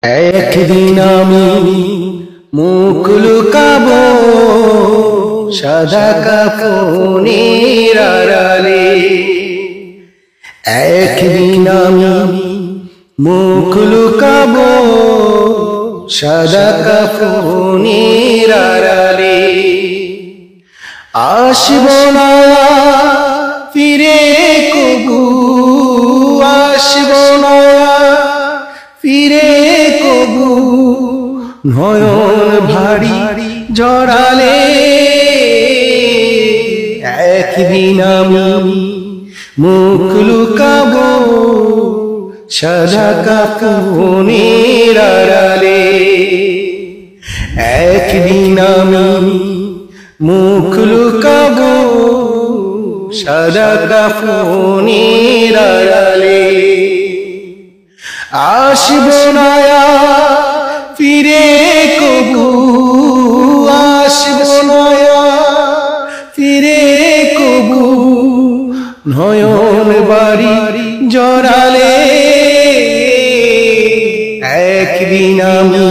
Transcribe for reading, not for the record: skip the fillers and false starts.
একদিন আমি মুখ লুকাবো সাদা কাফনের আড়ালে। একদিন আমি মুখ লুকাবো সাদা কাফনের আড়ালে। আসবো না ফিরে কবু, আসবো না ফিরে কবু, নয়ন ভারী জড়ালে। একদিন আমি মুখ লুকাবো সাদা কাফনের আড়ালে। একদিন আমি মুখ লুকাবো সাদা কাফনের আড়ালে। আসবো না ফিরে কবু, আসবো না ফিরে কবু, নয়ন বাড়ি জড়ালে। একদিন আমি